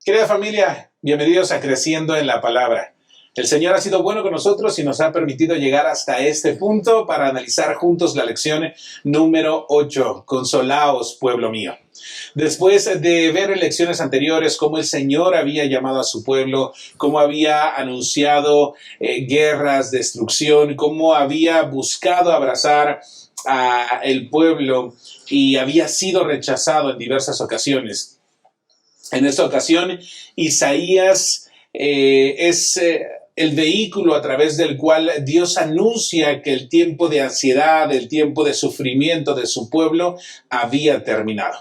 Querida familia, bienvenidos a Creciendo en la Palabra. El Señor ha sido bueno con nosotros y nos ha permitido llegar hasta este punto para analizar juntos la lección número 8, Consolaos, pueblo mío. Después de ver en lecciones anteriores cómo el Señor había llamado a su pueblo, cómo había anunciado guerras, destrucción, cómo había buscado abrazar a el pueblo y había sido rechazado en diversas ocasiones. En esta ocasión, Isaías es el vehículo a través del cual Dios anuncia que el tiempo de ansiedad, el tiempo de sufrimiento de su pueblo había terminado.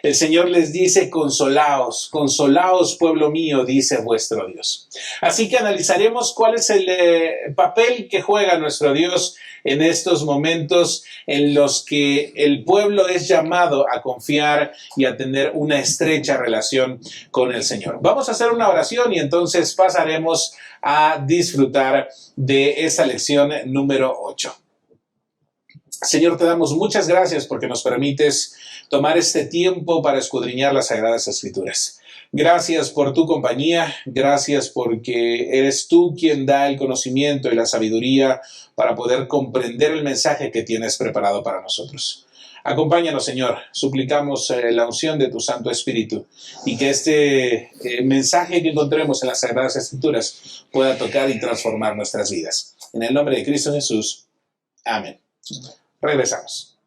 El Señor les dice, consolaos, consolaos, pueblo mío, dice vuestro Dios. Así que analizaremos cuál es el papel que juega nuestro Dios en estos momentos en los que el pueblo es llamado a confiar y a tener una estrecha relación con el Señor. Vamos a hacer una oración y entonces pasaremos a disfrutar de esa lección número 8. Señor, te damos muchas gracias porque nos permites tomar este tiempo para escudriñar las Sagradas Escrituras. Gracias por tu compañía, gracias porque eres tú quien da el conocimiento y la sabiduría para poder comprender el mensaje que tienes preparado para nosotros. Acompáñanos, Señor, suplicamos la unción de tu Santo Espíritu y que este mensaje que encontremos en las Sagradas Escrituras pueda tocar y transformar nuestras vidas. En el nombre de Cristo Jesús. Amén. Regresamos.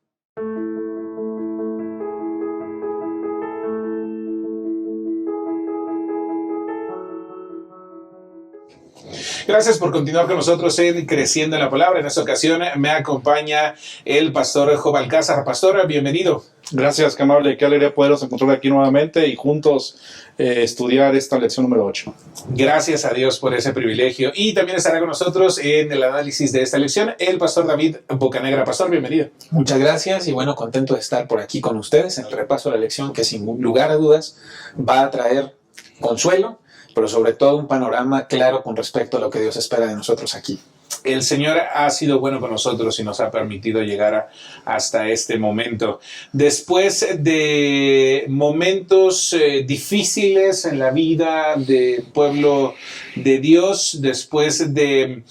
Gracias por continuar con nosotros en Creciendo en la Palabra. En esta ocasión me acompaña el pastor Job Alcázar. Pastor, bienvenido. Gracias, qué amable, qué alegría poderos encontrar aquí nuevamente y juntos estudiar esta lección número 8. Gracias a Dios por ese privilegio. Y también estará con nosotros en el análisis de esta lección el pastor David Bocanegra. Pastor, bienvenido. Muchas gracias y bueno, contento de estar por aquí con ustedes en el repaso de la lección que sin lugar a dudas va a traer consuelo, pero sobre todo un panorama claro con respecto a lo que Dios espera de nosotros aquí. El Señor ha sido bueno con nosotros y nos ha permitido llegar hasta este momento. Después de momentos difíciles en la vida del pueblo de Dios, después de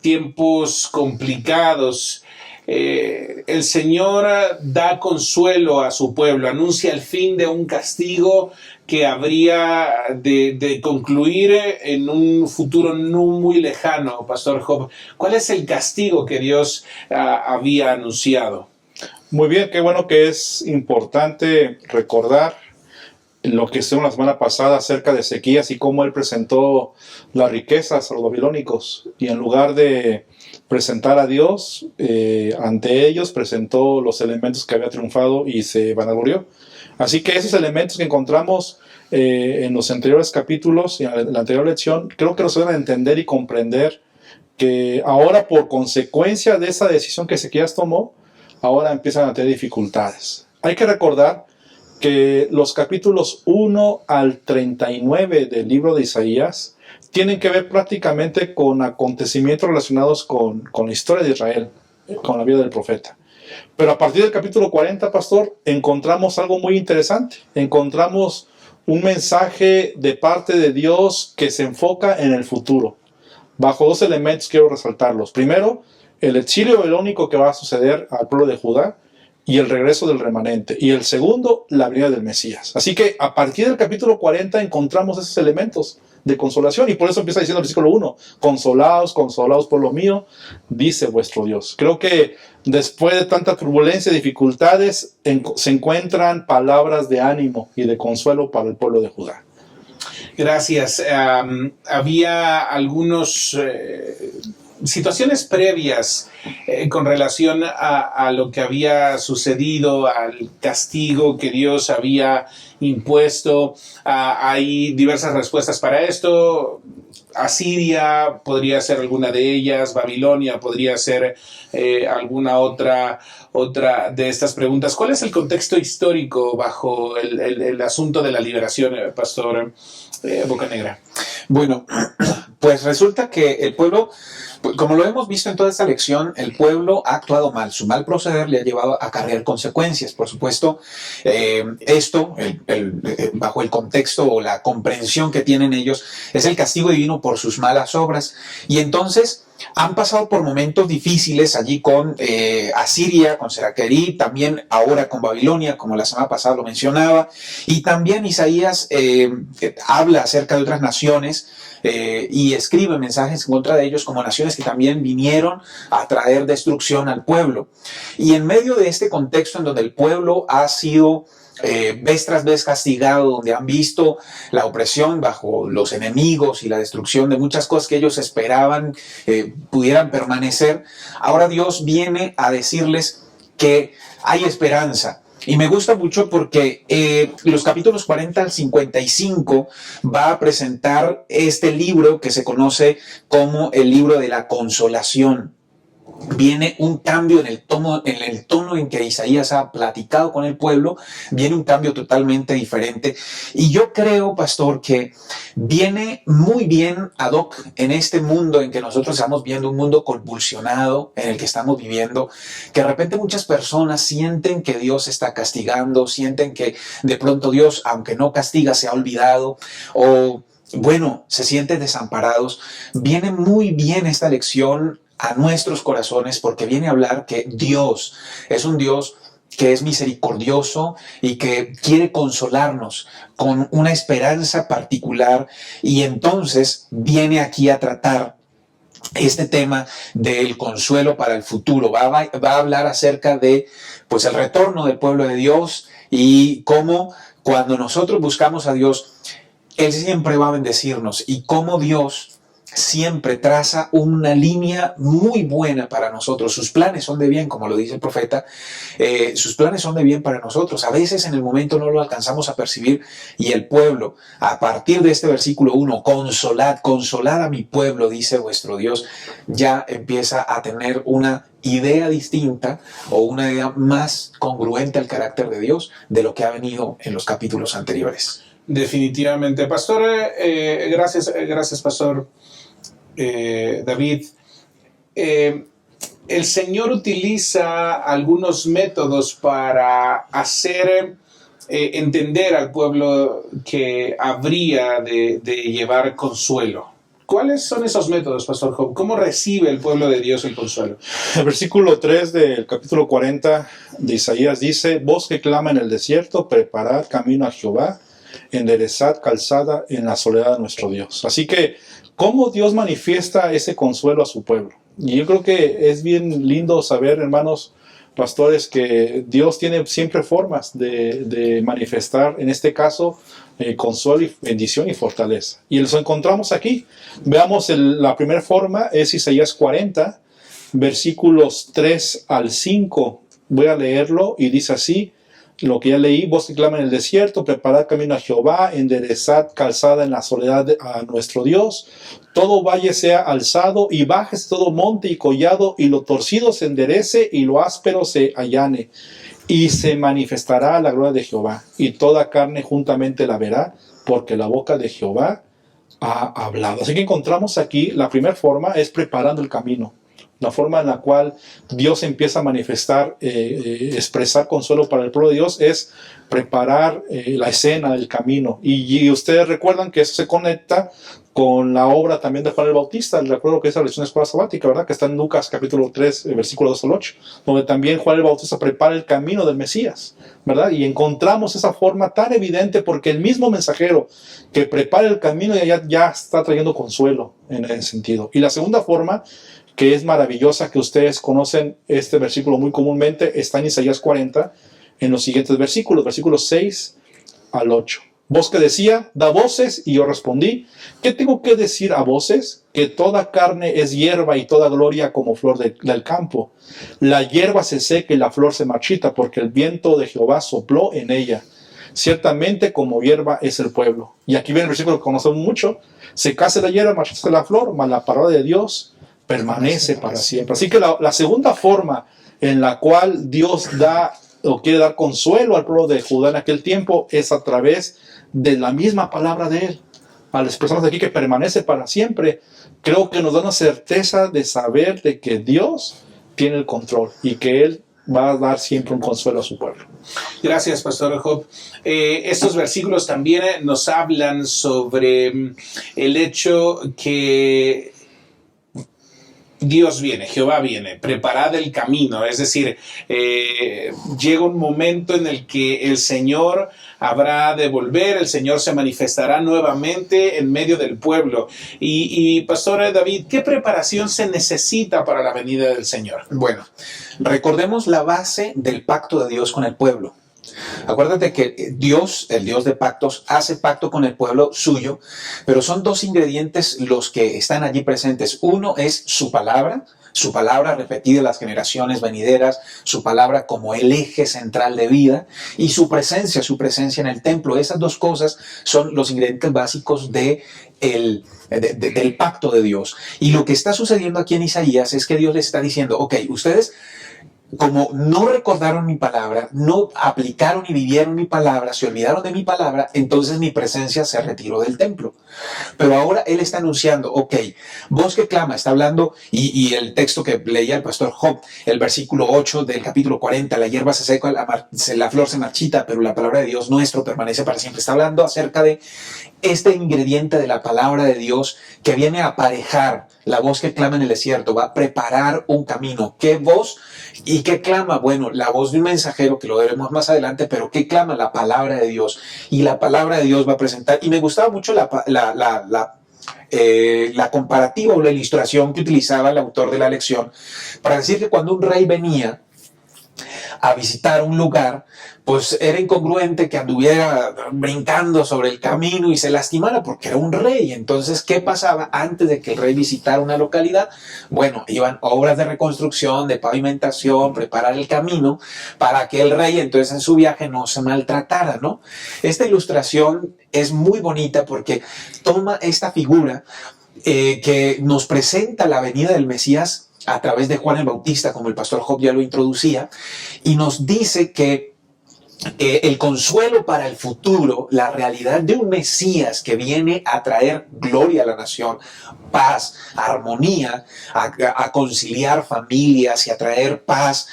tiempos complicados, el Señor da consuelo a su pueblo, anuncia el fin de un castigo que habría de concluir en un futuro no muy lejano. Pastor Job, ¿cuál es el castigo que Dios había anunciado? Muy bien, qué bueno que es importante recordar lo que hicimos la semana pasada acerca de Ezequías y cómo él presentó las riquezas a los babilónicos y en lugar de presentar a Dios ante ellos, presentó los elementos que había triunfado y se vanaglorió. Así que esos elementos que encontramos en los anteriores capítulos y en la anterior lección, creo que nos ayudan a entender y comprender que ahora, por consecuencia de esa decisión que Ezequías tomó, ahora empiezan a tener dificultades. Hay que recordar que los capítulos 1 al 39 del libro de Isaías tienen que ver prácticamente con acontecimientos relacionados con la historia de Israel, con la vida del profeta. Pero a partir del capítulo 40, pastor, encontramos algo muy interesante. Encontramos un mensaje de parte de Dios que se enfoca en el futuro. Bajo dos elementos quiero resaltarlos. Primero, el exilio babilónico que va a suceder al pueblo de Judá y el regreso del remanente. Y el segundo, la venida del Mesías. Así que a partir del capítulo 40 encontramos esos elementos de consolación. Y por eso empieza diciendo el versículo 1, consolaos, consolaos, pueblo mío, dice vuestro Dios. Creo que después de tanta turbulencia y dificultades, se encuentran palabras de ánimo y de consuelo para el pueblo de Judá. Gracias. Había algunos situaciones previas con relación a lo que había sucedido, al castigo que Dios había impuesto. Hay diversas respuestas para esto. Asiria podría ser alguna de ellas, Babilonia podría ser alguna otra de estas preguntas. ¿Cuál es el contexto histórico bajo el asunto de la liberación, Pastor Bocanegra? Bueno, Pues resulta que el pueblo, como lo hemos visto en toda esta lección, el pueblo ha actuado mal. Su mal proceder le ha llevado a acarrear consecuencias. Por supuesto, esto, bajo el contexto o la comprensión que tienen ellos, es el castigo divino por sus malas obras. Y entonces han pasado por momentos difíciles allí con Asiria, con Seraquerib, también ahora con Babilonia, como la semana pasada lo mencionaba. Y también Isaías habla acerca de otras naciones y escribe mensajes en contra de ellos como naciones que también vinieron a traer destrucción al pueblo. Y en medio de este contexto en donde el pueblo ha sido vez tras vez castigado, donde han visto la opresión bajo los enemigos y la destrucción de muchas cosas que ellos esperaban pudieran permanecer, ahora Dios viene a decirles que hay esperanza. Y me gusta mucho porque los capítulos 40 al 55 va a presentar este libro que se conoce como el libro de la consolación. Viene un cambio en el tono en que Isaías ha platicado con el pueblo, viene un cambio totalmente diferente. Y yo creo, pastor, que viene muy bien ad hoc en este mundo en que nosotros estamos viendo, un mundo convulsionado en el que estamos viviendo, que de repente muchas personas sienten que Dios está castigando, sienten que de pronto Dios, aunque no castiga, se ha olvidado, o bueno, se sienten desamparados. Viene muy bien esta lección a nuestros corazones porque viene a hablar que Dios es un Dios que es misericordioso y que quiere consolarnos con una esperanza particular, y entonces viene aquí a tratar este tema del consuelo para el futuro. Va a hablar acerca de pues el retorno del pueblo de Dios y cómo cuando nosotros buscamos a Dios, Él siempre va a bendecirnos, y cómo Dios siempre traza una línea muy buena para nosotros. Sus planes son de bien, como lo dice el profeta, sus planes son de bien para nosotros. A veces en el momento no lo alcanzamos a percibir, y el pueblo, a partir de este versículo 1, consolad a mi pueblo, dice vuestro Dios, ya empieza a tener una idea distinta o una idea más congruente al carácter de Dios de lo que ha venido en los capítulos anteriores. Definitivamente. Pastor, gracias, Pastor David. El Señor utiliza algunos métodos para hacer entender al pueblo que habría de llevar consuelo. ¿Cuáles son esos métodos, Pastor Job? ¿Cómo recibe el pueblo de Dios el consuelo? El versículo 3 del capítulo 40 de Isaías dice: voz que clama en el desierto, preparad camino a Jehová, enderezad calzada en la soledad de nuestro Dios. Así que, ¿cómo Dios manifiesta ese consuelo a su pueblo? Y yo creo que es bien lindo saber, hermanos pastores, que Dios tiene siempre formas de manifestar, en este caso, consuelo, y bendición y fortaleza. Y los encontramos aquí. Veamos, la primera forma es Isaías 40, versículos 3 al 5. Voy a leerlo y dice así, lo que ya leí: voz que clama en el desierto, preparad camino a Jehová, enderezad calzada en la soledad a nuestro Dios. Todo valle sea alzado y bájese todo monte y collado, y lo torcido se enderece y lo áspero se allane. Y se manifestará la gloria de Jehová, y toda carne juntamente la verá, porque la boca de Jehová ha hablado. Así que encontramos aquí, la primera forma es preparando el camino. La forma en la cual Dios empieza a manifestar, expresar consuelo para el pueblo de Dios, es preparar la escena del camino. Y ustedes recuerdan que eso se conecta con la obra también de Juan el Bautista. Recuerdo que es la lección de escuela sabática, ¿verdad? Que está en Lucas capítulo 3, versículo 2 al 8, donde también Juan el Bautista prepara el camino del Mesías, ¿verdad? Y encontramos esa forma tan evidente porque el mismo mensajero que prepara el camino ya está trayendo consuelo en ese sentido. Y la segunda forma, que es maravillosa, que ustedes conocen este versículo muy comúnmente, está en Isaías 40, en los siguientes versículos 6 al 8. Voz que decía: da voces, y yo respondí: ¿qué tengo que decir a voces? Que toda carne es hierba y toda gloria como flor del campo. La hierba se seca y la flor se marchita, porque el viento de Jehová sopló en ella. Ciertamente como hierba es el pueblo. Y aquí viene el versículo que conocemos mucho: secase la hierba, marchitase la flor, mas la palabra de Dios permanece para siempre. Así que la segunda forma en la cual Dios da o quiere dar consuelo al pueblo de Judá en aquel tiempo es a través de la misma palabra de Él, al expresarnos aquí que permanece para siempre, creo que nos da una certeza de saber de que Dios tiene el control y que Él va a dar siempre un consuelo a su pueblo. Gracias, Pastor Job. Estos versículos también nos hablan sobre el hecho que Dios viene, Jehová viene, preparad el camino, es decir, llega un momento en el que el Señor habrá de volver, el Señor se manifestará nuevamente en medio del pueblo. Y Pastor David, ¿qué preparación se necesita para la venida del Señor? Bueno, recordemos la base del pacto de Dios con el pueblo. Acuérdate que Dios, el Dios de pactos, hace pacto con el pueblo suyo, pero son dos ingredientes los que están allí presentes. Uno es su palabra repetida en las generaciones venideras, su palabra como el eje central de vida, y su presencia en el templo. Esas dos cosas son los ingredientes básicos del pacto de Dios. Y lo que está sucediendo aquí en Isaías es que Dios les está diciendo, ok, ustedes, como no recordaron mi palabra, no aplicaron y vivieron mi palabra, se olvidaron de mi palabra, entonces mi presencia se retiró del templo. Pero ahora Él está anunciando, ok, voz que clama, está hablando, y el texto que leía el pastor Job, el versículo 8 del capítulo 40, la hierba se seca, la flor se marchita, pero la palabra de Dios nuestro permanece para siempre. Está hablando acerca de este ingrediente de la palabra de Dios que viene a aparejar la voz que clama en el desierto, va a preparar un camino. ¿Qué voz y qué clama? Bueno, la voz de un mensajero, que lo veremos más adelante, pero ¿qué clama? La palabra de Dios. Y la palabra de Dios va a presentar, y me gustaba mucho la comparativa o la ilustración que utilizaba el autor de la lección para decir que cuando un rey venía a visitar un lugar, pues era incongruente que anduviera brincando sobre el camino y se lastimara porque era un rey. Entonces, ¿qué pasaba antes de que el rey visitara una localidad? Bueno, iban obras de reconstrucción, de pavimentación, preparar el camino para que el rey entonces en su viaje no se maltratara, ¿no? Esta ilustración es muy bonita porque toma esta figura que nos presenta la venida del Mesías a través de Juan el Bautista, como el pastor Job ya lo introducía, y nos dice que el consuelo para el futuro, la realidad de un Mesías que viene a traer gloria a la nación, paz, armonía, a conciliar familias y a traer paz.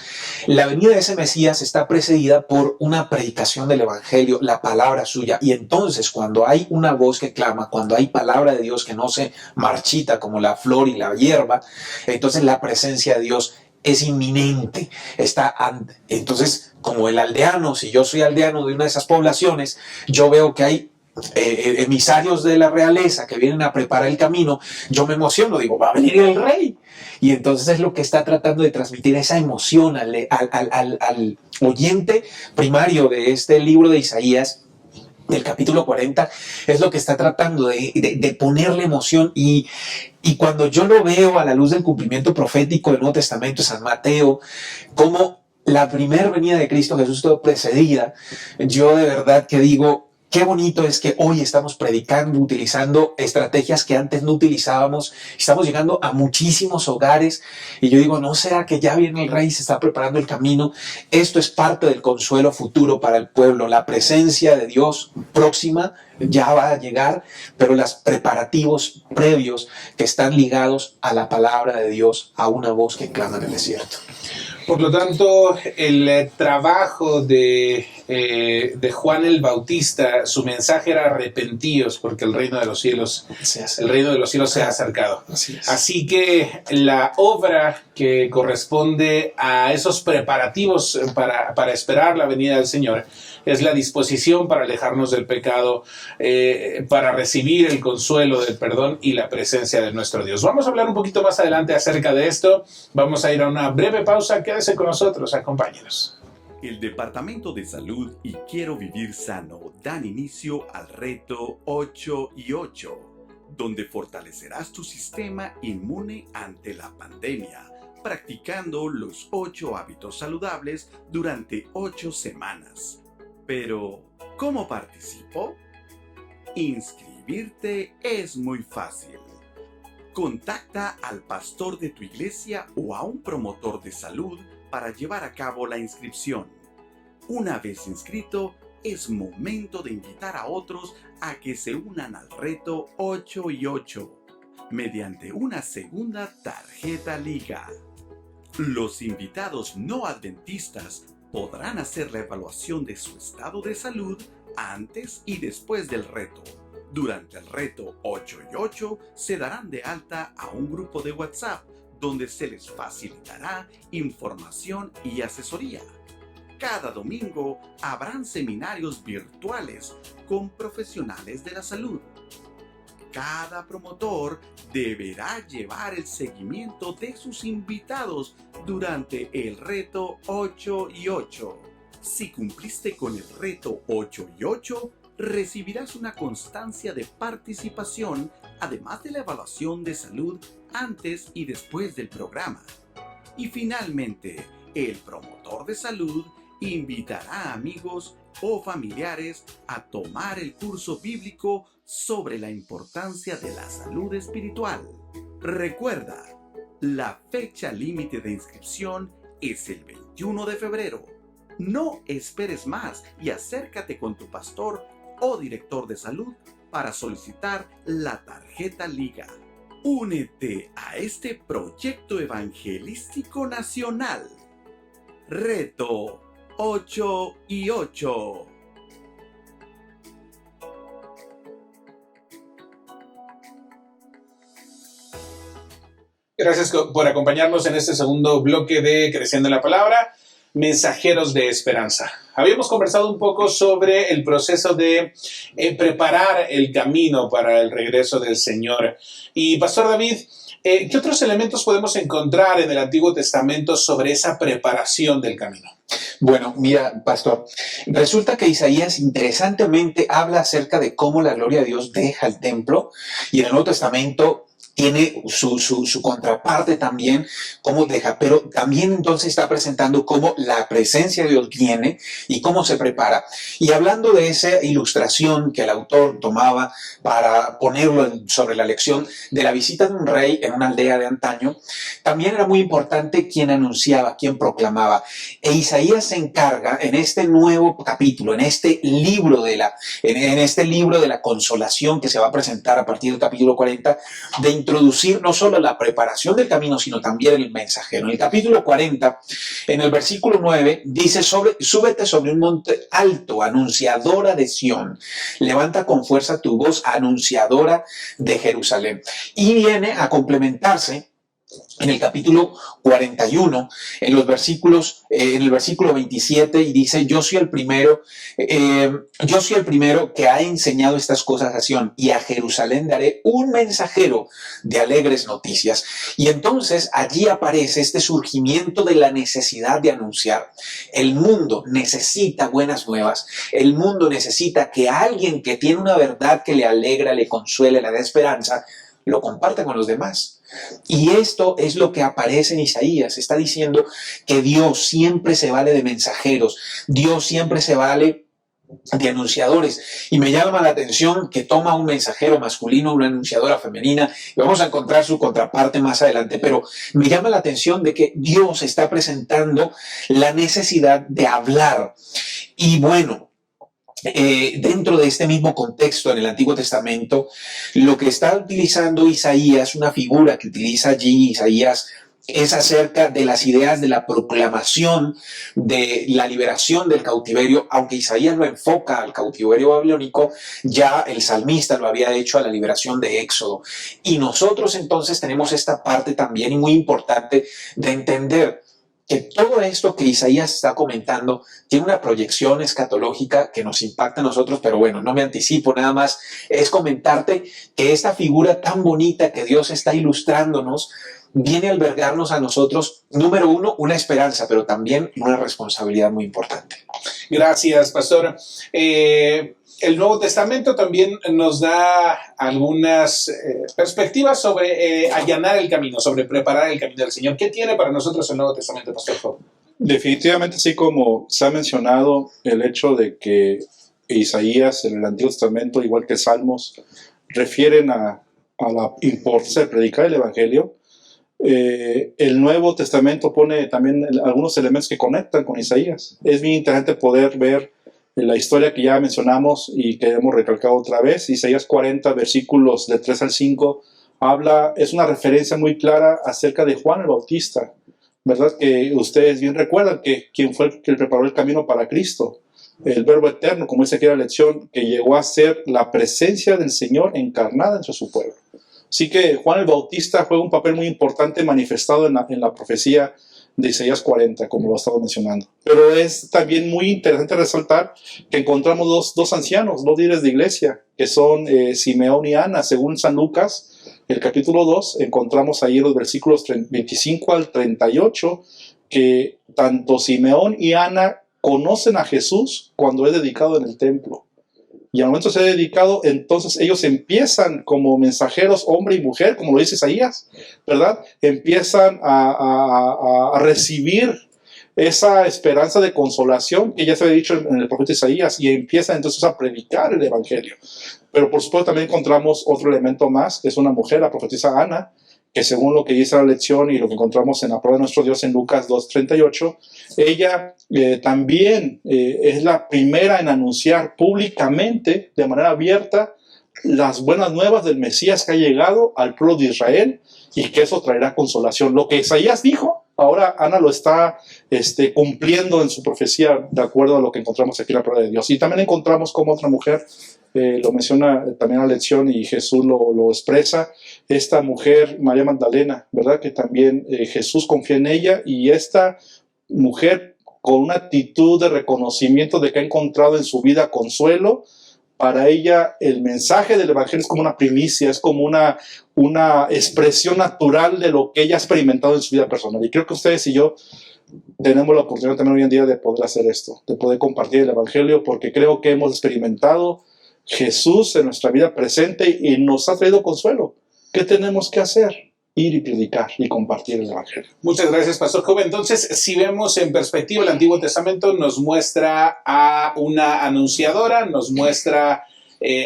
La venida de ese Mesías está precedida por una predicación del Evangelio, la palabra suya. Y entonces, cuando hay una voz que clama, cuando hay palabra de Dios que no se marchita como la flor y la hierba, entonces la presencia de Dios es inminente. Entonces, como el aldeano, si yo soy aldeano de una de esas poblaciones, yo veo que hay emisarios de la realeza que vienen a preparar el camino, yo me emociono, digo, va a venir el rey. Y entonces es lo que está tratando de transmitir esa emoción al oyente primario de este libro de Isaías, del capítulo 40, es lo que está tratando de ponerle emoción. Y cuando yo lo veo a la luz del cumplimiento profético del Nuevo Testamento, San Mateo, como la primera venida de Cristo Jesús estuvo precedida, yo de verdad que digo, qué bonito es que hoy estamos predicando, utilizando estrategias que antes no utilizábamos. Estamos llegando a muchísimos hogares y yo digo, ¿no será que ya viene el rey y se está preparando el camino? Esto es parte del consuelo futuro para el pueblo. La presencia de Dios próxima ya va a llegar, pero los preparativos previos que están ligados a la palabra de Dios, a una voz que clama en el desierto. Por lo tanto, el trabajo de Juan el Bautista, su mensaje era arrepentíos porque el reino de los cielos se ha acercado. Así que la obra que corresponde a esos preparativos para esperar la venida del Señor es la disposición para alejarnos del pecado, para recibir el consuelo del perdón y la presencia de nuestro Dios. Vamos a hablar un poquito más adelante acerca de esto. Vamos a ir a una breve pausa. Quédese con nosotros, acompáñenos. El Departamento de Salud y Quiero Vivir Sano dan inicio al reto 8 y 8, donde fortalecerás tu sistema inmune ante la pandemia, practicando los 8 hábitos saludables durante 8 semanas. Pero, ¿cómo participo? Inscribirte es muy fácil. Contacta al pastor de tu iglesia o a un promotor de salud para llevar a cabo la inscripción. Una vez inscrito, es momento de invitar a otros a que se unan al reto 8 y 8 mediante una segunda tarjeta liga. Los invitados no adventistas podrán hacer la evaluación de su estado de salud antes y después del reto. Durante el reto 8 y 8 se darán de alta a un grupo de WhatsApp donde se les facilitará información y asesoría. Cada domingo habrán seminarios virtuales con profesionales de la salud. Cada promotor deberá llevar el seguimiento de sus invitados durante el reto 8 y 8. Si cumpliste con el reto 8 y 8, recibirás una constancia de participación, además de la evaluación de salud antes y después del programa. Y finalmente, el promotor de salud invitará a amigos o familiares a tomar el curso bíblico sobre la importancia de la salud espiritual. Recuerda, la fecha límite de inscripción es el 21 de febrero. No esperes más y acércate con tu pastor o director de salud para solicitar la tarjeta liga. Únete a este proyecto evangelístico nacional. Reto 8 y 8. Gracias por acompañarnos en este segundo bloque de Creciendo en la Palabra, Mensajeros de Esperanza. Habíamos conversado un poco sobre el proceso de preparar el camino para el regreso del Señor. Y Pastor David, ¿qué otros elementos podemos encontrar en el Antiguo Testamento sobre esa preparación del camino? Bueno, mira, pastor, resulta que Isaías interesantemente habla acerca de cómo la gloria de Dios deja el templo, y en el Nuevo Testamento tiene su contraparte también, cómo deja, pero también entonces está presentando cómo la presencia de Dios viene y cómo se prepara. Y hablando de esa ilustración que el autor tomaba para ponerlo sobre la lección de la visita de un rey en una aldea de antaño, también era muy importante quién anunciaba, quién proclamaba. E Isaías se encarga en este nuevo capítulo, en este libro de la consolación que se va a presentar a partir del capítulo 40, de introducir no solo la preparación del camino, sino también el mensajero. En el capítulo 40, en el versículo 9, dice: súbete sobre un monte alto, anunciadora de Sión. Levanta con fuerza tu voz, anunciadora de Jerusalén. Y viene a complementarse en el capítulo 41, en el versículo 27, y dice: yo soy el primero que ha enseñado estas cosas a Sión, y a Jerusalén daré un mensajero de alegres noticias. Y entonces allí aparece este surgimiento de la necesidad de anunciar. El mundo necesita buenas nuevas. El mundo necesita que alguien que tiene una verdad que le alegra, le consuele, le da esperanza, lo comparta con los demás. Y esto es lo que aparece en Isaías. Está diciendo que Dios siempre se vale de mensajeros, Dios siempre se vale de anunciadores. Y me llama la atención que toma un mensajero masculino, una anunciadora femenina, y vamos a encontrar su contraparte más adelante, pero me llama la atención de que Dios está presentando la necesidad de hablar. Y bueno, dentro de este mismo contexto en el Antiguo Testamento, lo que está utilizando Isaías, una figura que utiliza allí Isaías, es acerca de las ideas de la proclamación de la liberación del cautiverio. Aunque Isaías lo enfoca al cautiverio babilónico, ya el salmista lo había hecho a la liberación de Éxodo. Y nosotros entonces tenemos esta parte también muy importante de entender que todo esto que Isaías está comentando tiene una proyección escatológica que nos impacta a nosotros, pero bueno, no me anticipo, nada más es comentarte que esta figura tan bonita que Dios está ilustrándonos viene a albergarnos a nosotros, número uno, una esperanza, pero también una responsabilidad muy importante. Gracias, pastor. El Nuevo Testamento también nos da algunas perspectivas sobre allanar el camino, sobre preparar el camino del Señor. ¿Qué tiene para nosotros el Nuevo Testamento, pastor Job? Definitivamente, así como se ha mencionado el hecho de que Isaías en el Antiguo Testamento, igual que Salmos, refieren a la importancia de predicar el Evangelio, el Nuevo Testamento pone también algunos elementos que conectan con Isaías. Es bien interesante poder ver la historia que ya mencionamos y que hemos recalcado otra vez, Isaías 40, versículos de 3 al 5, es una referencia muy clara acerca de Juan el Bautista, ¿verdad? Que ustedes bien recuerdan que quien fue el que preparó el camino para Cristo, el Verbo eterno, como dice aquí la lección, que llegó a ser la presencia del Señor encarnada entre su pueblo. Así que Juan el Bautista juega un papel muy importante manifestado en la profecía de Isaías 40, como lo estaba mencionando. Pero es también muy interesante resaltar que encontramos dos ancianos, dos líderes de iglesia, que son Simeón y Ana. Según San Lucas, el capítulo 2, encontramos ahí en los versículos 25 al 38, que tanto Simeón y Ana conocen a Jesús cuando es dedicado en el templo. Y al momento de ser dedicado, entonces ellos empiezan como mensajeros, hombre y mujer, como lo dice Isaías, ¿verdad? Empiezan a recibir esa esperanza de consolación que ya se había dicho en el profeta Isaías, y empiezan entonces a predicar el evangelio. Pero por supuesto también encontramos otro elemento más, que es una mujer, la profetisa Ana, que según lo que dice la lección y lo que encontramos en la prueba de nuestro Dios en Lucas 2:38, ella también es la primera en anunciar públicamente, de manera abierta, las buenas nuevas del Mesías que ha llegado al pueblo de Israel y que eso traerá consolación. Lo que Isaías dijo, ahora Ana lo está cumpliendo en su profecía, de acuerdo a lo que encontramos aquí en la prueba de Dios. Y también encontramos como otra mujer, lo menciona también la lección y Jesús lo expresa, esta mujer, María Magdalena, ¿verdad? Que también Jesús confía en ella, y esta mujer con una actitud de reconocimiento de que ha encontrado en su vida consuelo. Para ella el mensaje del evangelio es como una primicia, es como una expresión natural de lo que ella ha experimentado en su vida personal. Y creo que ustedes y yo tenemos la oportunidad también hoy en día de poder hacer esto, de poder compartir el evangelio, porque creo que hemos experimentado Jesús en nuestra vida presente y nos ha traído consuelo. ¿Qué tenemos que hacer? Ir y predicar y compartir el evangelio. Muchas gracias, Pastor Joven. Entonces, si vemos en perspectiva, el Antiguo Testamento nos muestra a una anunciadora, nos muestra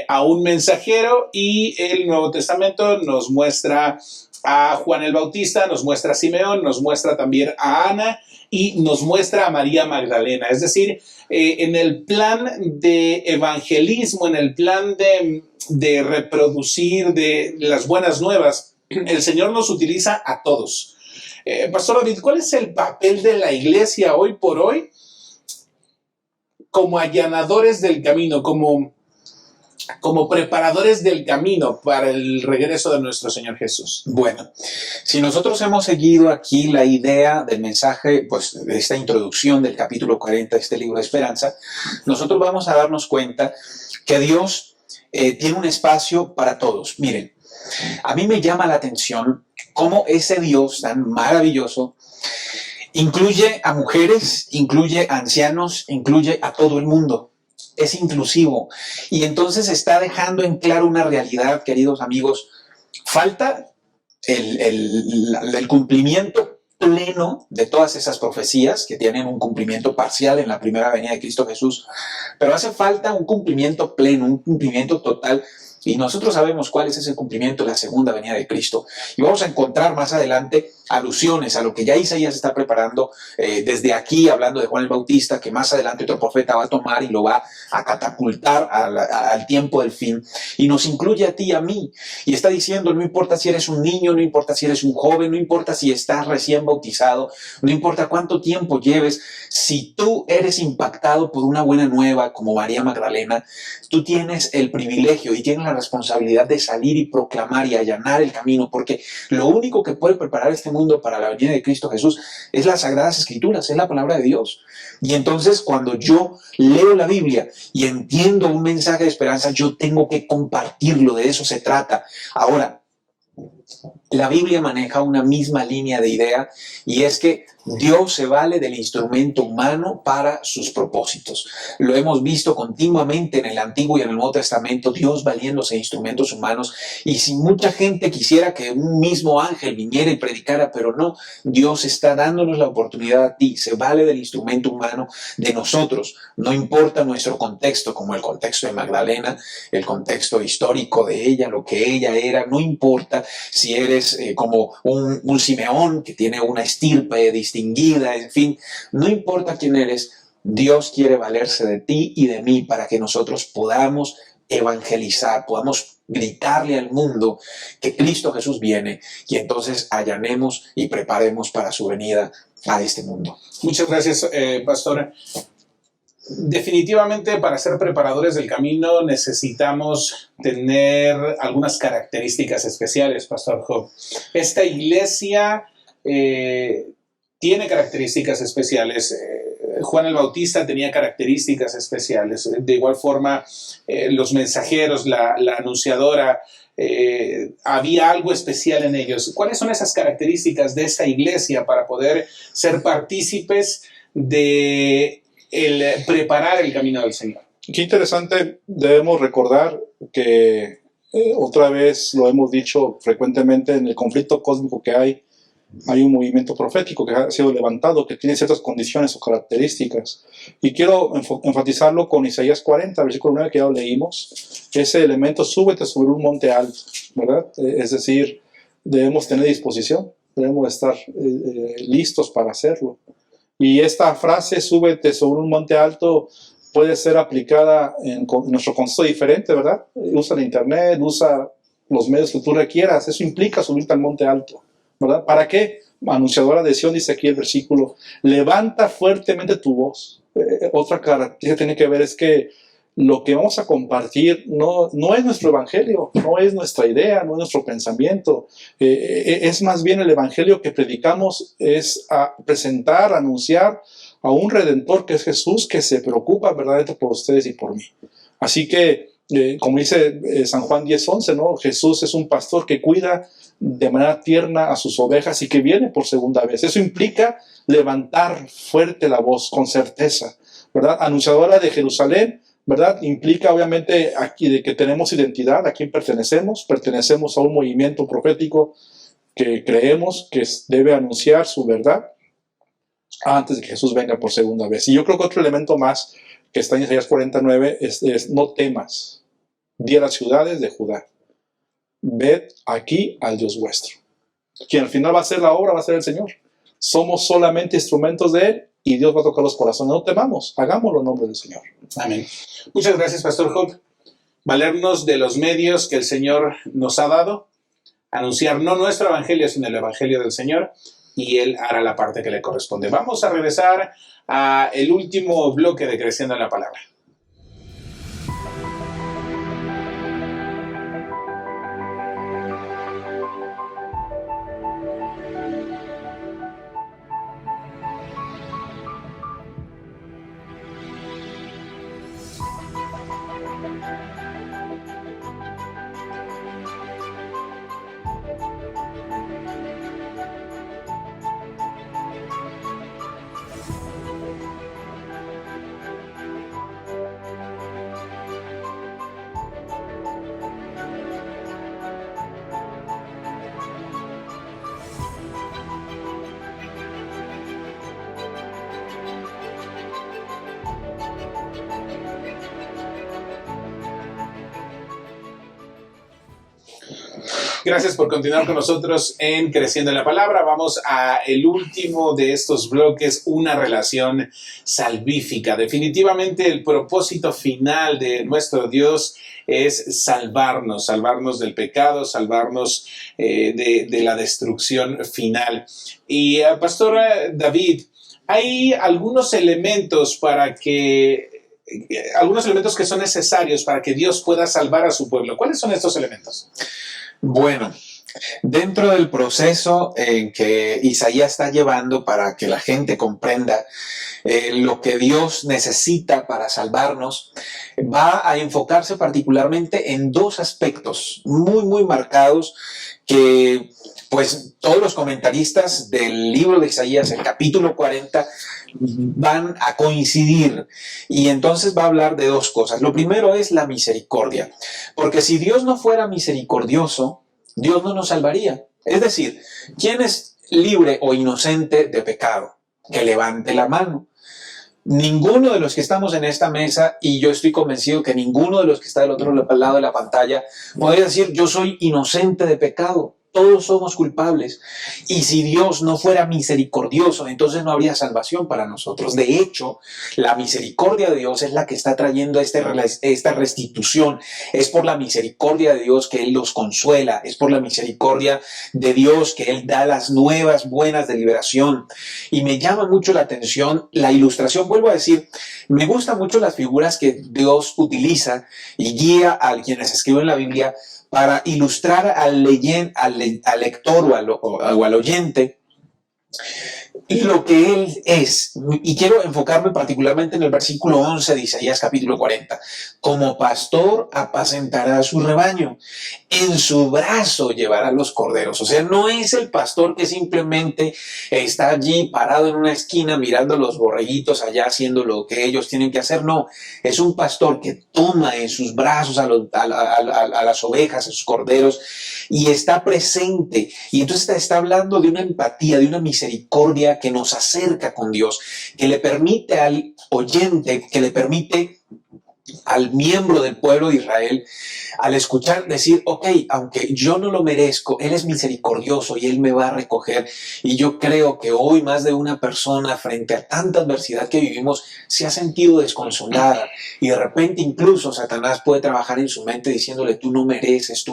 a un mensajero, y el Nuevo Testamento nos muestra a Juan el Bautista, nos muestra a Simeón, nos muestra también a Ana y nos muestra a María Magdalena. Es decir, en el plan de evangelismo, en el plan de reproducir de las buenas nuevas, el Señor nos utiliza a todos. Pastor David, ¿cuál es el papel de la iglesia hoy por hoy como allanadores del camino, como preparadores del camino para el regreso de nuestro Señor Jesús? Bueno, si nosotros hemos seguido aquí la idea del mensaje, pues de esta introducción del capítulo 40 de este libro de Esperanza, nosotros vamos a darnos cuenta que Dios tiene un espacio para todos. Miren, a mí me llama la atención cómo ese Dios tan maravilloso incluye a mujeres, incluye a ancianos, incluye a todo el mundo. Es inclusivo. Y entonces está dejando en claro una realidad, queridos amigos. Falta el cumplimiento pleno de todas esas profecías que tienen un cumplimiento parcial en la primera venida de Cristo Jesús. Pero hace falta un cumplimiento pleno, un cumplimiento total. Y nosotros sabemos cuál es ese cumplimiento de la segunda venida de Cristo. Y vamos a encontrar más adelante alusiones a lo que ya Isaías está preparando desde aquí, hablando de Juan el Bautista, que más adelante otro profeta va a tomar y lo va a catapultar al tiempo del fin. Y nos incluye a ti y a mí. Y está diciendo, no importa si eres un niño, no importa si eres un joven, no importa si estás recién bautizado, no importa cuánto tiempo lleves, si tú eres impactado por una buena nueva como María Magdalena, tú tienes el privilegio y tienes la responsabilidad de salir y proclamar y allanar el camino, porque lo único que puede preparar este mundo para la venida de Cristo Jesús es las Sagradas Escrituras, es la palabra de Dios. Y entonces cuando yo leo la Biblia y entiendo un mensaje de esperanza, yo tengo que compartirlo, de eso se trata. Ahora, la Biblia maneja una misma línea de idea, y es que Dios se vale del instrumento humano para sus propósitos. Lo hemos visto continuamente en el Antiguo y en el Nuevo Testamento, Dios valiéndose de instrumentos humanos. Y si mucha gente quisiera que un mismo ángel viniera y predicara, pero no, Dios está dándonos la oportunidad a ti, se vale del instrumento humano de nosotros. No importa nuestro contexto, como el contexto de Magdalena, el contexto histórico de ella, lo que ella era, no importa si eres como un Simeón que tiene una estirpe distinguida, en fin, no importa quién eres, Dios quiere valerse de ti y de mí para que nosotros podamos evangelizar, podamos gritarle al mundo que Cristo Jesús viene y entonces allanemos y preparemos para su venida a este mundo. Muchas gracias, pastor. Definitivamente, para ser preparadores del camino necesitamos tener algunas características especiales, Pastor Job. Esta iglesia tiene características especiales. Juan el Bautista tenía características especiales. De igual forma, los mensajeros, la anunciadora, había algo especial en ellos. ¿Cuáles son esas características de esta iglesia para poder ser partícipes de el preparar el camino del Señor? Qué interesante, debemos recordar que otra vez lo hemos dicho frecuentemente, en el conflicto cósmico que hay un movimiento profético que ha sido levantado, que tiene ciertas condiciones o características. Y quiero enfatizarlo con Isaías 40, versículo 9, que ya lo leímos. Ese elemento, súbete sobre un monte alto, ¿verdad? Es decir, debemos tener disposición, debemos estar listos para hacerlo. Y esta frase, súbete sobre un monte alto, puede ser aplicada en nuestro contexto diferente, ¿verdad? Usa el internet, usa los medios que tú requieras. Eso implica subirte al monte alto, ¿verdad? ¿Para qué? Anunciadora de Sión, dice aquí el versículo, levanta fuertemente tu voz. Otra característica que tiene que ver es que lo que vamos a compartir no es nuestro evangelio, no es nuestra idea, no es nuestro pensamiento. Es más bien el evangelio que predicamos, es a presentar, anunciar a un redentor que es Jesús, que se preocupa verdaderamente por ustedes y por mí. Así que, como dice San Juan 10:11, ¿no? Jesús es un pastor que cuida de manera tierna a sus ovejas y que viene por segunda vez. Eso implica levantar fuerte la voz con certeza, ¿verdad? Anunciadora de Jerusalén, ¿verdad? Implica obviamente aquí de que tenemos identidad, a quién pertenecemos a un movimiento profético que creemos que debe anunciar su verdad antes de que Jesús venga por segunda vez. Y yo creo que otro elemento más que está en Isaías 49 es no temas, di a las ciudades de Judá, ved aquí al Dios vuestro. Quien al final va a hacer la obra va a ser el Señor. Somos solamente instrumentos de Él y Dios va a tocar los corazones. No temamos, hagámoslo en nombre del Señor. Amén. Muchas gracias, Pastor Job. Valernos de los medios que el Señor nos ha dado, anunciar no nuestro evangelio, sino el evangelio del Señor, y Él hará la parte que le corresponde. Vamos a regresar a el último bloque de Creciendo en la Palabra. Gracias por continuar con nosotros en Creciendo en la Palabra. Vamos a el último de estos bloques, una relación salvífica. Definitivamente el propósito final de nuestro Dios es salvarnos del pecado, salvarnos de la destrucción final. Y Pastor David, hay algunos elementos que son necesarios para que Dios pueda salvar a su pueblo. ¿Cuáles son estos elementos? Bueno, dentro del proceso en que Isaías está llevando para que la gente comprenda lo que Dios necesita para salvarnos, va a enfocarse particularmente en dos aspectos muy, muy marcados que pues todos los comentaristas del libro de Isaías, el capítulo 40, van a coincidir. Y entonces va a hablar de dos cosas. Lo primero es la misericordia. Porque si Dios no fuera misericordioso, Dios no nos salvaría. Es decir, ¿quién es libre o inocente de pecado? Que levante la mano. Ninguno de los que estamos en esta mesa, y yo estoy convencido que ninguno de los que está del otro lado de la pantalla, podría decir, yo soy inocente de pecado. Todos somos culpables. Y si Dios no fuera misericordioso, entonces no habría salvación para nosotros. De hecho, la misericordia de Dios es la que está trayendo esta restitución. Es por la misericordia de Dios que Él los consuela. Es por la misericordia de Dios que Él da las nuevas buenas de liberación. Y me llama mucho la atención la ilustración. Vuelvo a decir, me gustan mucho las figuras que Dios utiliza y guía a quienes escriben la Biblia para ilustrar al lector o al oyente lo que Él es. Y quiero enfocarme particularmente en el versículo 11 de Isaías capítulo 40. Como pastor apacentará su rebaño, en su brazo llevará los corderos. O sea, no es el pastor que simplemente está allí parado en una esquina mirando los borreguitos allá haciendo lo que ellos tienen que hacer. No, es un pastor que toma en sus brazos a las ovejas, a sus corderos, y está presente. Y entonces está hablando de una empatía, de una misericordia que nos acerca con Dios, que le permite al oyente, que le permite al miembro del pueblo de Israel, al escuchar decir, ok, aunque yo no lo merezco, Él es misericordioso y Él me va a recoger. Y yo creo que hoy más de una persona, frente a tanta adversidad que vivimos, se ha sentido desconsolada, y de repente incluso Satanás puede trabajar en su mente diciéndole, tú no mereces,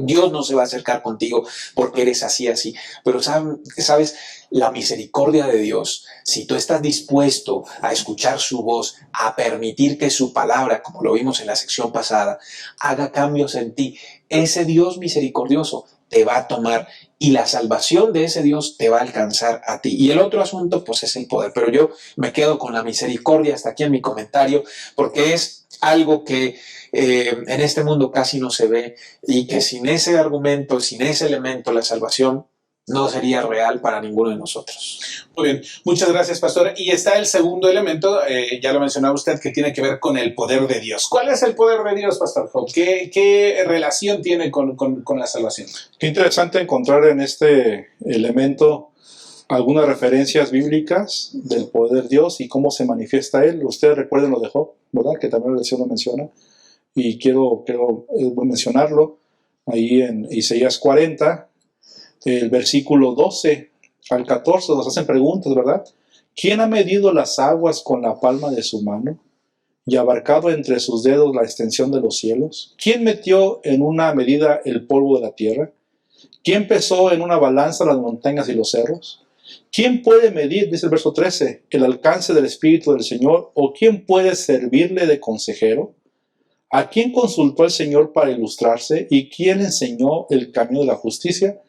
Dios no se va a acercar contigo porque eres así. Pero sabes, la misericordia de Dios, si tú estás dispuesto a escuchar su voz, a permitir que su palabra, como lo vimos en la sección pasada, haga cambios en ti, ese Dios misericordioso te va a tomar y la salvación de ese Dios te va a alcanzar a ti. Y el otro asunto, pues, es el poder. Pero yo me quedo con la misericordia hasta aquí en mi comentario, porque es algo que en este mundo casi no se ve, y que sin ese argumento, sin ese elemento, la salvación no sería real para ninguno de nosotros. Muy bien, muchas gracias, pastor. Y está el segundo elemento, ya lo mencionaba usted, que tiene que ver con el poder de Dios. ¿Cuál es el poder de Dios, pastor Job? ¿Qué relación tiene con la salvación? Qué interesante encontrar en este elemento algunas referencias bíblicas del poder de Dios y cómo se manifiesta Él. Ustedes recuerden lo de Job, ¿verdad? Que también la lección lo menciona. Y quiero mencionarlo ahí en Isaías 40, el versículo 12 al 14, nos hacen preguntas, ¿verdad? ¿Quién ha medido las aguas con la palma de su mano y abarcado entre sus dedos la extensión de los cielos? ¿Quién metió en una medida el polvo de la tierra? ¿Quién pesó en una balanza las montañas y los cerros? ¿Quién puede medir, dice el verso 13, el alcance del Espíritu del Señor? ¿O quién puede servirle de consejero? ¿A quién consultó el Señor para ilustrarse? ¿Y quién enseñó el camino de la justicia?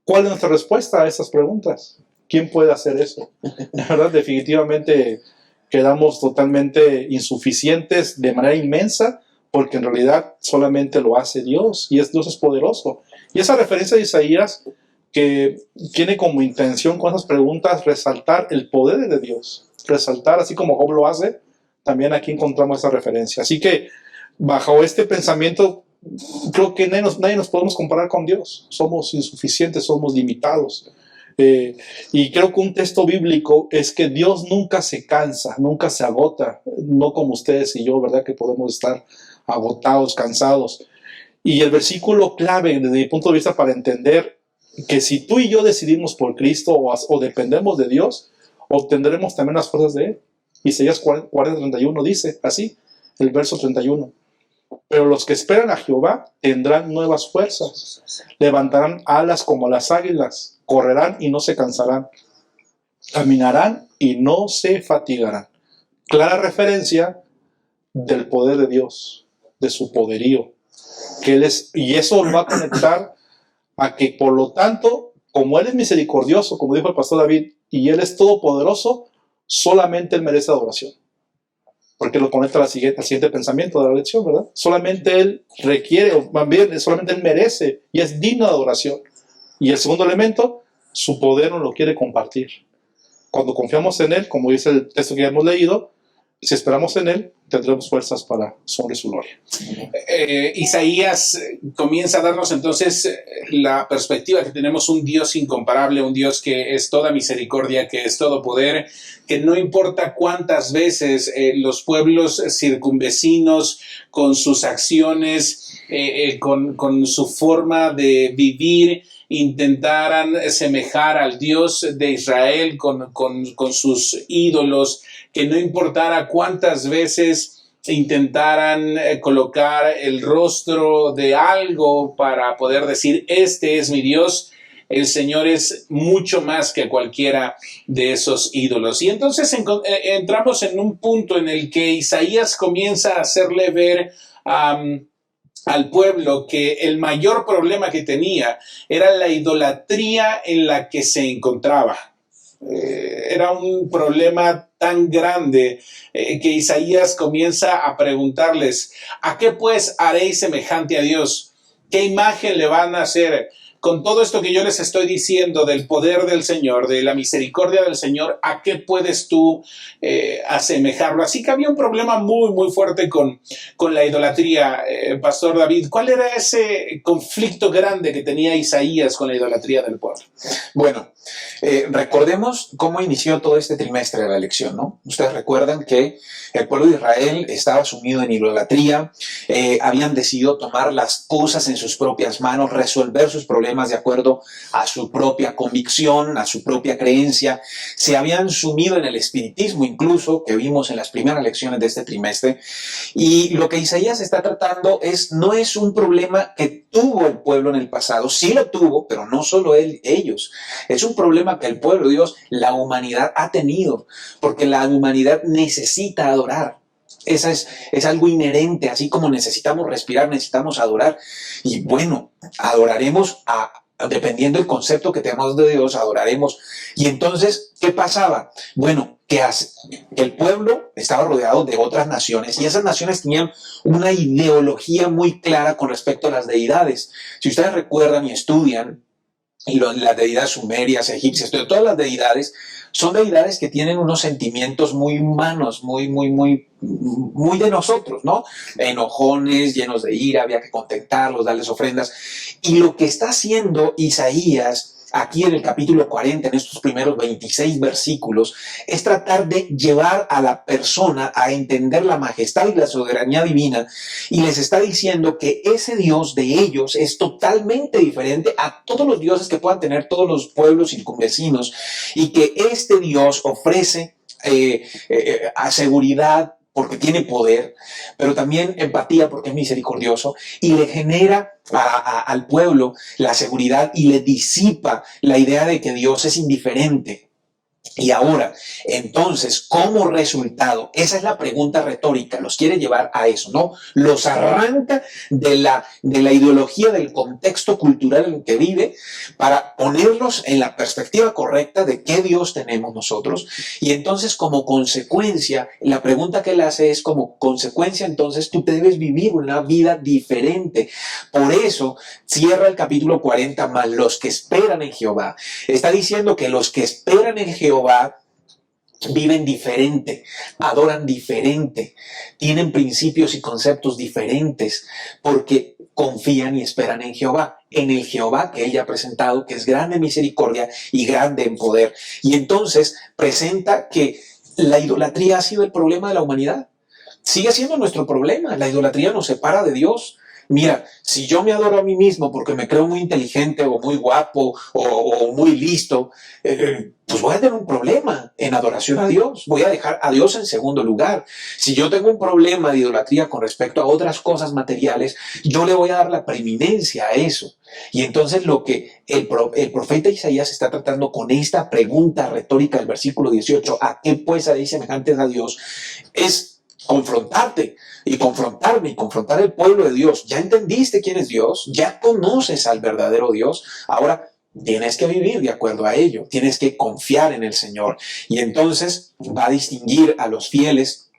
¿Cuál es nuestra respuesta a estas preguntas? ¿Quién puede hacer eso? La verdad, definitivamente quedamos totalmente insuficientes de manera inmensa, porque en realidad solamente lo hace Dios, y Dios es poderoso. Y esa referencia de Isaías, que tiene como intención con esas preguntas resaltar el poder de Dios, resaltar, así como Job lo hace, también aquí encontramos esa referencia. Así que bajo este pensamiento, creo que nadie nos podemos comparar con Dios. Somos insuficientes, somos limitados. Y creo que un texto bíblico es que Dios nunca se cansa, nunca se agota, no como ustedes y yo, ¿verdad? Que podemos estar agotados, cansados. Y el versículo clave, desde mi punto de vista, para entender que si tú y yo decidimos por Cristo o dependemos de Dios, obtendremos también las fuerzas de Él. Isaías 40:31 dice así, el verso 31. Pero los que esperan a Jehová tendrán nuevas fuerzas, levantarán alas como las águilas, correrán y no se cansarán, caminarán y no se fatigarán. Clara referencia del poder de Dios, de su poderío, que Él es, y eso nos va a conectar a que, por lo tanto, como Él es misericordioso, como dijo el pastor David, y Él es todopoderoso, solamente Él merece adoración. Porque lo conecta al siguiente pensamiento de la lección, ¿verdad? Solamente Él requiere, o más bien, solamente Él merece y es digno de adoración. Y el segundo elemento, su poder nos lo quiere compartir. Cuando confiamos en Él, como dice el texto que ya hemos leído, si esperamos en Él, tendremos fuerzas para sobre su gloria. Isaías comienza a darnos entonces la perspectiva que tenemos un Dios incomparable, un Dios que es toda misericordia, que es todo poder, que no importa cuántas veces los pueblos circunvecinos con sus acciones con su forma de vivir, intentaran semejar al Dios de Israel con sus ídolos, que no importara cuántas veces intentaran colocar el rostro de algo para poder decir, este es mi Dios, el Señor es mucho más que cualquiera de esos ídolos. Y entonces entramos en un punto en el que Isaías comienza a hacerle ver al pueblo que el mayor problema que tenía era la idolatría en la que se encontraba. Era un problema tan grande que Isaías comienza a preguntarles, ¿a qué pues haréis semejante a Dios? ¿Qué imagen le van a hacer? Con todo esto que yo les estoy diciendo del poder del Señor, de la misericordia del Señor, ¿a qué puedes tú asemejarlo? Así que había un problema muy, muy fuerte con la idolatría, Pastor David. ¿Cuál era ese conflicto grande que tenía Isaías con la idolatría del pueblo? Bueno, recordemos cómo inició todo este trimestre de la lección, ¿no? Ustedes recuerdan que el pueblo de Israel estaba sumido en idolatría, habían decidido tomar las cosas en sus propias manos, resolver sus problemas de acuerdo a su propia convicción, a su propia creencia. Se habían sumido en el espiritismo incluso, que vimos en las primeras lecciones de este trimestre. Y lo que Isaías está tratando no es un problema que tuvo el pueblo en el pasado, sí lo tuvo, pero no solo ellos. Es un problema que el pueblo de Dios, la humanidad ha tenido, porque la humanidad necesita adorar. Es algo inherente, así como necesitamos respirar, necesitamos adorar. Y bueno, adoraremos dependiendo del concepto que tenemos de Dios, adoraremos. Y entonces, ¿qué pasaba? Bueno, que el pueblo estaba rodeado de otras naciones y esas naciones tenían una ideología muy clara con respecto a las deidades. Si ustedes recuerdan y estudian, las deidades sumerias, egipcias, todas las deidades son deidades que tienen unos sentimientos muy humanos, muy de nosotros, ¿no? Enojones, llenos de ira, había que contentarlos, darles ofrendas. Y lo que está haciendo Isaías aquí en el capítulo 40, en estos primeros 26 versículos, es tratar de llevar a la persona a entender la majestad y la soberanía divina, y les está diciendo que ese Dios de ellos es totalmente diferente a todos los dioses que puedan tener todos los pueblos circunvecinos, y que este Dios ofrece seguridad porque tiene poder, pero también empatía porque es misericordioso, y le genera al pueblo la seguridad y le disipa la idea de que Dios es indiferente. Y ahora, entonces, como resultado, esa es la pregunta retórica, los quiere llevar a eso, ¿no? Los arranca de la ideología, del contexto cultural en el que vive, para ponerlos en la perspectiva correcta de qué Dios tenemos nosotros. Y entonces, como consecuencia, la pregunta que él hace es, como consecuencia, entonces, tú debes vivir una vida diferente. Por eso, cierra el capítulo 40, más los que esperan en Jehová. Está diciendo que los que esperan en Jehová viven diferente, adoran diferente, tienen principios y conceptos diferentes, porque confían y esperan en Jehová, en el Jehová que él ya ha presentado, que es grande en misericordia y grande en poder. Y entonces presenta que la idolatría ha sido el problema de la humanidad. Sigue siendo nuestro problema. La idolatría nos separa de Dios. Mira, si yo me adoro a mí mismo porque me creo muy inteligente o muy guapo o muy listo, pues voy a tener un problema en adoración a Dios. Voy a dejar a Dios en segundo lugar. Si yo tengo un problema de idolatría con respecto a otras cosas materiales, yo le voy a dar la preeminencia a eso. Y entonces lo que el profeta Isaías está tratando con esta pregunta retórica del versículo 18, ¿a qué pues haréis semejantes a Dios?, es confrontarte y confrontarme y confrontar el pueblo de Dios. Ya entendiste quién es Dios, ya conoces al verdadero Dios, ahora tienes que vivir de acuerdo a ello, tienes que confiar en el Señor. Y entonces va a distinguir a los fieles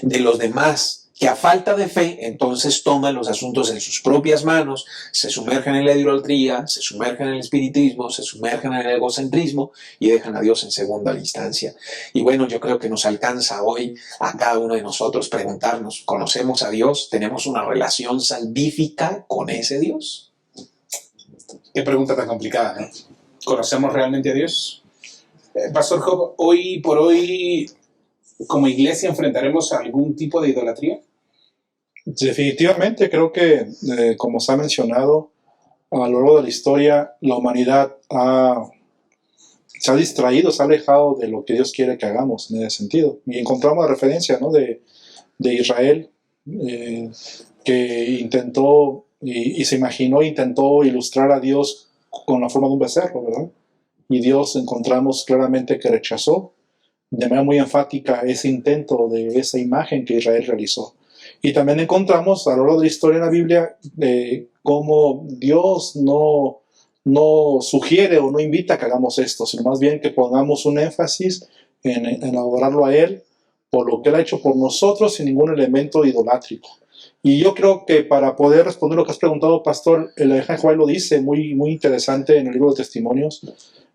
de los demás, que a falta de fe, entonces toman los asuntos en sus propias manos, se sumergen en la idolatría, se sumergen en el espiritismo, se sumergen en el egocentrismo y dejan a Dios en segunda instancia. Y bueno, yo creo que nos alcanza hoy a cada uno de nosotros preguntarnos, ¿conocemos a Dios? ¿Tenemos una relación salvífica con ese Dios? Qué pregunta tan complicada, ¿no? ¿Conocemos realmente a Dios? Pastor Job, hoy por hoy, como iglesia, ¿enfrentaremos algún tipo de idolatría? Definitivamente creo que, como se ha mencionado, a lo largo de la historia, la humanidad se ha distraído, se ha alejado de lo que Dios quiere que hagamos en ese sentido. Y encontramos la referencia, ¿no?, de Israel, que intentó y se imaginó, intentó ilustrar a Dios con la forma de un becerro, ¿verdad? Y Dios encontramos claramente que rechazó de manera muy enfática ese intento de esa imagen que Israel realizó. Y también encontramos a lo largo de la historia en la Biblia cómo Dios no sugiere o no invita a que hagamos esto, sino más bien que pongamos un énfasis en adorarlo a Él por lo que Él ha hecho por nosotros sin ningún elemento idolátrico. Y yo creo que para poder responder lo que has preguntado, Pastor, el Elijah White lo dice muy, muy interesante en el libro de Testimonios,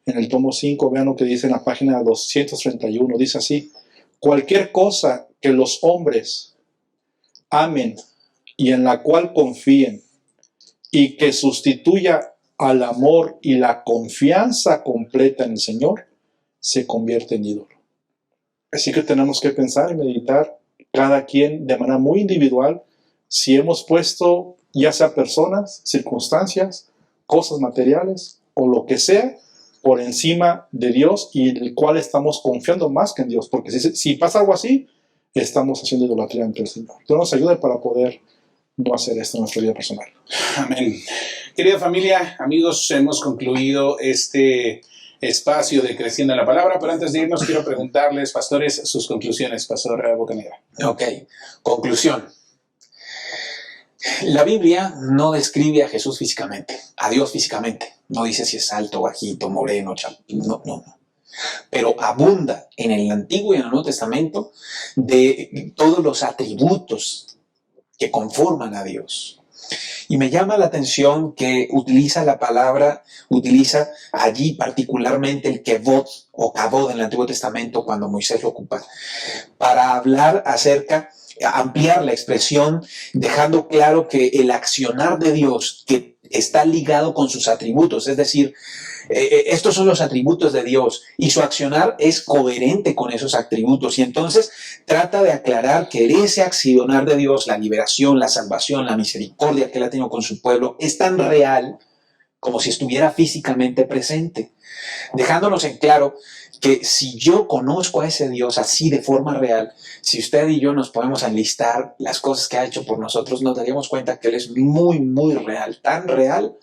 en el tomo 5, vean lo que dice en la página 231, dice así: cualquier cosa que los hombres amen y en la cual confíen y que sustituya al amor y la confianza completa en el Señor, se convierte en ídolo. Así que tenemos que pensar y meditar cada quien de manera muy individual si hemos puesto ya sea personas, circunstancias, cosas materiales o lo que sea por encima de Dios y en el cual estamos confiando más que en Dios, porque si pasa algo así, estamos haciendo idolatría ante el Señor. Dios nos ayude para poder no hacer esto en nuestra vida personal. Amén. Querida familia, amigos, hemos concluido este espacio de Creciendo en la Palabra, pero antes de irnos quiero preguntarles, pastores, sus conclusiones, Pastor Bocanegra. Ok, conclusión. La Biblia no describe a Jesús físicamente, a Dios físicamente. No dice si es alto, bajito, moreno, no. Pero abunda en el Antiguo y en el Nuevo Testamento de todos los atributos que conforman a Dios. Y me llama la atención que utiliza allí particularmente el kevod o kabod en el Antiguo Testamento cuando Moisés lo ocupa, para hablar ampliar la expresión, dejando claro que el accionar de Dios que está ligado con sus atributos, es decir, estos son los atributos de Dios y su accionar es coherente con esos atributos, y entonces trata de aclarar que ese accionar de Dios, la liberación, la salvación, la misericordia que Él ha tenido con su pueblo, es tan real como si estuviera físicamente presente, dejándonos en claro que si yo conozco a ese Dios así de forma real, si usted y yo nos podemos enlistar las cosas que ha hecho por nosotros, nos daríamos cuenta que Él es muy, muy real, tan real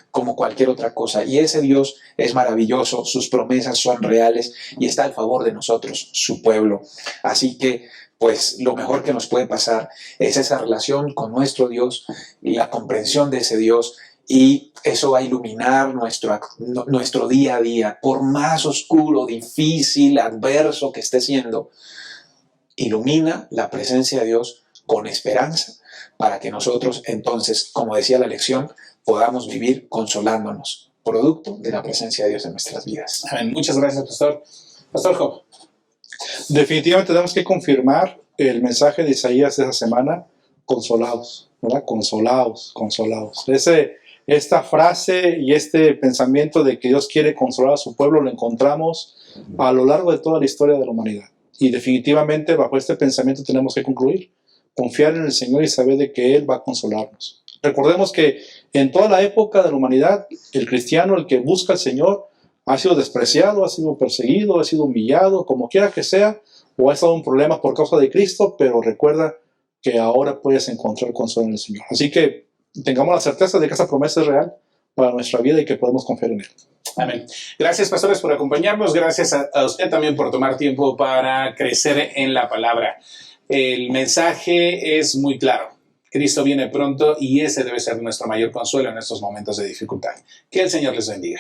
como cualquier otra cosa. Y ese Dios es maravilloso, sus promesas son reales y está al favor de nosotros, su pueblo. Así que, pues, lo mejor que nos puede pasar es esa relación con nuestro Dios y la comprensión de ese Dios, y eso va a iluminar nuestro día a día, por más oscuro, difícil, adverso que esté siendo. Ilumina la presencia de Dios con esperanza para que nosotros entonces, como decía la lección, podamos vivir consolándonos, producto de la presencia de Dios en nuestras vidas. Amén. Muchas gracias, Pastor. Pastor Job. Definitivamente tenemos que confirmar el mensaje de Isaías de esa semana: consolados, ¿verdad? Consolados. Esta frase y este pensamiento de que Dios quiere consolar a su pueblo lo encontramos a lo largo de toda la historia de la humanidad. Y definitivamente bajo este pensamiento tenemos que concluir: confiar en el Señor y saber de que Él va a consolarnos. Recordemos que en toda la época de la humanidad, el cristiano, el que busca al Señor, ha sido despreciado, ha sido perseguido, ha sido humillado, como quiera que sea, o ha estado en problemas por causa de Cristo, pero recuerda que ahora puedes encontrar consuelo en el Señor. Así que tengamos la certeza de que esa promesa es real para nuestra vida y que podemos confiar en Él. Amén. Gracias, pastores, por acompañarnos. Gracias a usted también por tomar tiempo para crecer en la palabra. El mensaje es muy claro. Cristo viene pronto y ese debe ser nuestro mayor consuelo en estos momentos de dificultad. Que el Señor les bendiga.